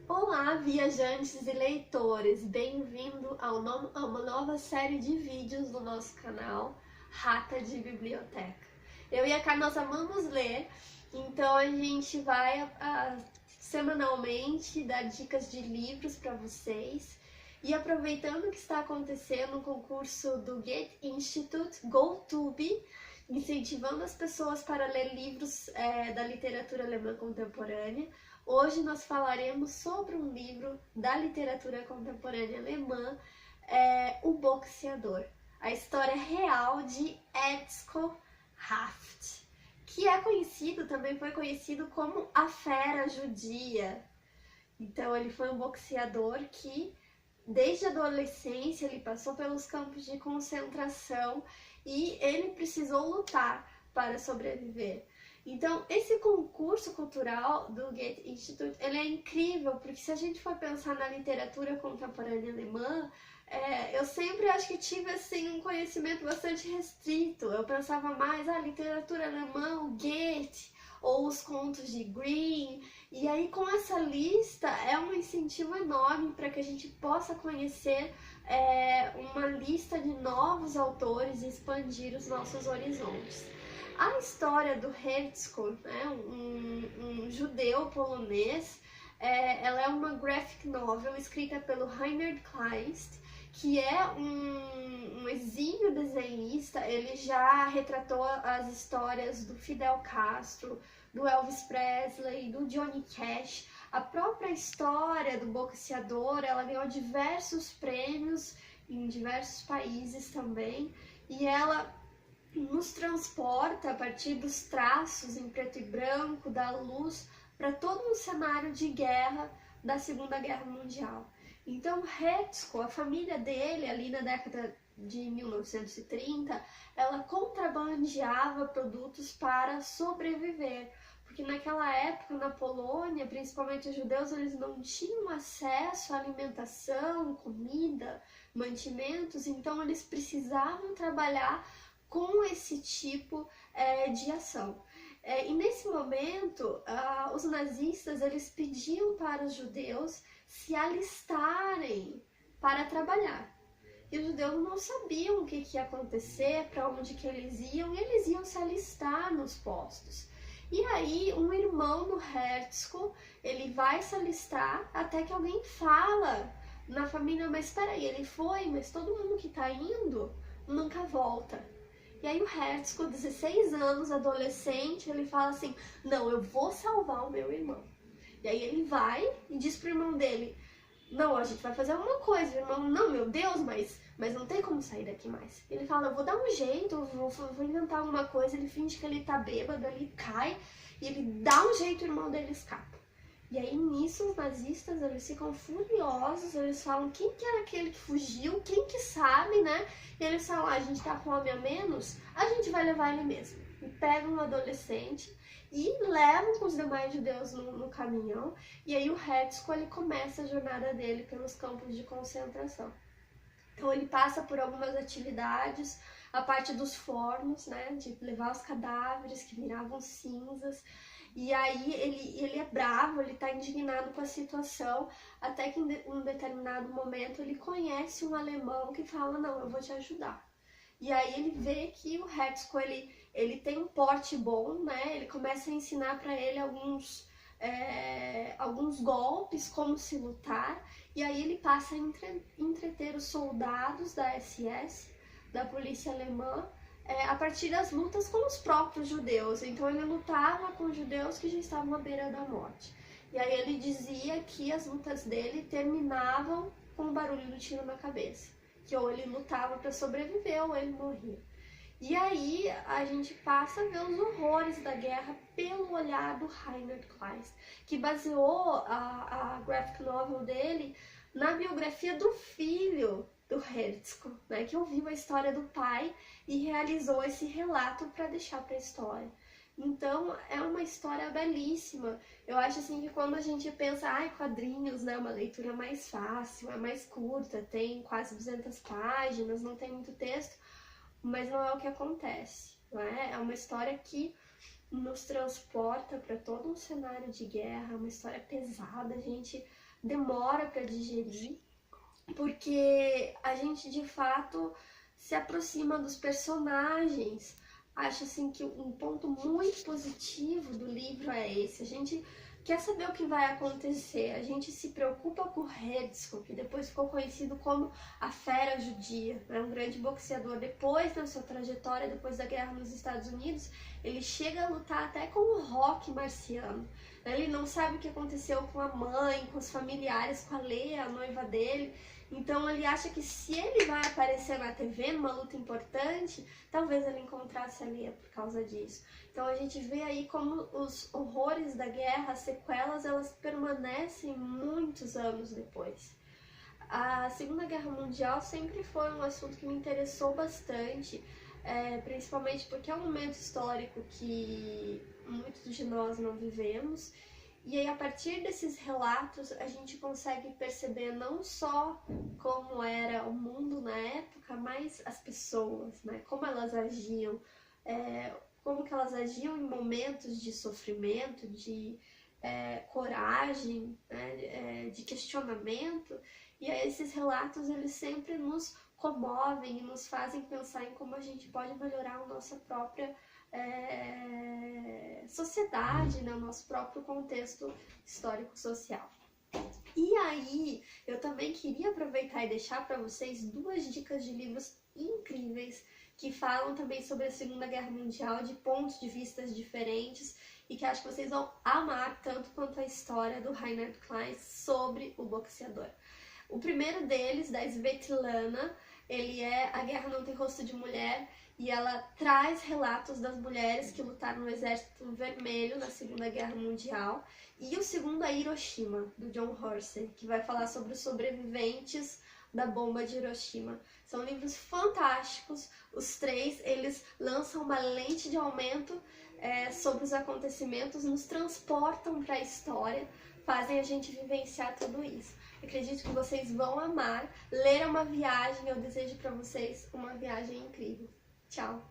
Olá, viajantes e leitores! Bem-vindo a uma nova série de vídeos do nosso canal Rata de Biblioteca. Eu e a Cá, nós amamos ler, então a gente vai semanalmente dar dicas de livros para vocês. E aproveitando que está acontecendo o concurso do Goethe Institute, GoTube, incentivando as pessoas para ler livros da literatura alemã contemporânea, hoje nós falaremos sobre um livro da literatura contemporânea alemã, O Boxeador, a história real de Etzko Haft, que também foi conhecido como a Fera Judia. Então ele foi um boxeador que desde a adolescência ele passou pelos campos de concentração e ele precisou lutar para sobreviver. Então, esse concurso cultural do Goethe Institute, ele é incrível, porque se a gente for pensar na literatura contemporânea alemã, eu sempre acho que tive assim, um conhecimento bastante restrito. Eu pensava mais, literatura alemã, o Goethe, ou os contos de Grimm. E aí, com essa lista, é um incentivo enorme para que a gente possa conhecer uma lista de novos autores e expandir os nossos horizontes. A história do Etzko, né, um judeu polonês, ela é uma graphic novel escrita pelo Reinhard Kleist, que é um exímio desenhista. Ele já retratou as histórias do Fidel Castro, do Elvis Presley, do Johnny Cash. A própria história do boxeador, ela ganhou diversos prêmios em diversos países também, e ela nos transporta a partir dos traços em preto e branco, da luz, para todo um cenário de guerra da Segunda Guerra Mundial. Então, Etzko, a família dele, ali na década de 1930, ela contrabandeava produtos para sobreviver, porque naquela época, na Polônia, principalmente os judeus, eles não tinham acesso à alimentação, comida, mantimentos, então eles precisavam trabalhar com esse tipo de ação. E nesse momento, os nazistas eles pediam para os judeus se alistarem para trabalhar. E os judeus não sabiam o que ia acontecer, para onde que eles iam, e eles iam se alistar nos postos. E aí, um irmão do Etzko, ele vai se alistar até que alguém fala na família, mas espera aí, ele foi, mas todo mundo que está indo nunca volta. E aí o Etzko, 16 anos, adolescente, ele fala assim, não, eu vou salvar o meu irmão. E aí ele vai e diz pro irmão dele, não, a gente vai fazer alguma coisa. O irmão, não, meu Deus, mas não tem como sair daqui mais. Ele fala, eu vou dar um jeito, eu vou inventar alguma coisa. Ele finge que ele tá bêbado, ele cai, e ele dá um jeito, o irmão dele escapa. E aí nisso os nazistas, eles ficam furiosos, eles falam, quem que era aquele que fugiu, quem que sabe, né? E eles falam, a gente tá com homem a menos, a gente vai levar ele mesmo. E pegam um adolescente e levam com os demais judeus no caminhão, e aí o Etzko, ele começa a jornada dele pelos campos de concentração. Então ele passa por algumas atividades, a parte dos fornos, né, de levar os cadáveres que viravam cinzas. E aí ele é bravo, ele tá indignado com a situação, até que em um determinado momento ele conhece um alemão que fala, não, eu vou te ajudar. E aí ele vê que o Etzko, ele tem um porte bom, né? Ele começa a ensinar para ele alguns golpes, como se lutar, e aí ele passa a entreter os soldados da SS, da polícia alemã, a partir das lutas com os próprios judeus. Então ele lutava com judeus que já estavam à beira da morte. E aí ele dizia que as lutas dele terminavam com o barulho do tiro na cabeça, que ou ele lutava para sobreviver ou ele morria. E aí a gente passa a ver os horrores da guerra pelo olhar do Reinhard Kleist, que baseou a graphic novel dele na biografia do filho do Etzko, né, que ouviu a história do pai e realizou esse relato para deixar para a história. Então é uma história belíssima. Eu acho assim que quando a gente pensa, quadrinhos, né, uma leitura mais fácil, é mais curta, tem quase 200 páginas, não tem muito texto, mas não é o que acontece, não é? É uma história que nos transporta para todo um cenário de guerra, uma história pesada. A gente demora para digerir, porque a gente de fato se aproxima dos personagens. Acho assim que um ponto muito positivo do livro é esse. A gente quer saber o que vai acontecer, a gente se preocupa com o Hertzog, que depois ficou conhecido como a Fera Judia, né? Um grande boxeador. Depois da sua trajetória, depois da guerra nos Estados Unidos, ele chega a lutar até com o Rock marciano. Ele não sabe o que aconteceu com a mãe, com os familiares, com a Leia, a noiva dele. Então ele acha que se ele vai aparecer na TV numa luta importante, talvez ele encontrasse a Leia por causa disso. Então a gente vê aí como os horrores da guerra, as sequelas, elas permanecem muitos anos depois. A Segunda Guerra Mundial sempre foi um assunto que me interessou bastante, principalmente porque é um momento histórico que muitos de nós não vivemos. E aí, a partir desses relatos, a gente consegue perceber não só como era o mundo na época, mas as pessoas, né? Como elas agiam, como que elas agiam em momentos de sofrimento, de coragem, né? De questionamento. E aí, esses relatos, eles sempre nos comovem e nos fazem pensar em como a gente pode melhorar a nossa própria sociedade, né? O nosso próprio contexto histórico-social. E aí, eu também queria aproveitar e deixar para vocês 2 dicas de livros incríveis que falam também sobre a Segunda Guerra Mundial de pontos de vista diferentes e que acho que vocês vão amar tanto quanto a história do Reinhard Klein sobre o boxeador. O primeiro deles, da Svetlana, ele é A Guerra Não Tem Rosto de Mulher, e ela traz relatos das mulheres que lutaram no Exército Vermelho na Segunda Guerra Mundial. E o segundo é Hiroshima, do John Hersey, que vai falar sobre os sobreviventes da bomba de Hiroshima. São livros fantásticos, os 3, eles lançam uma lente de aumento sobre os acontecimentos, nos transportam para a história, fazem a gente vivenciar tudo isso. Acredito que vocês vão amar. Ler é uma viagem, eu desejo para vocês uma viagem incrível. Tchau!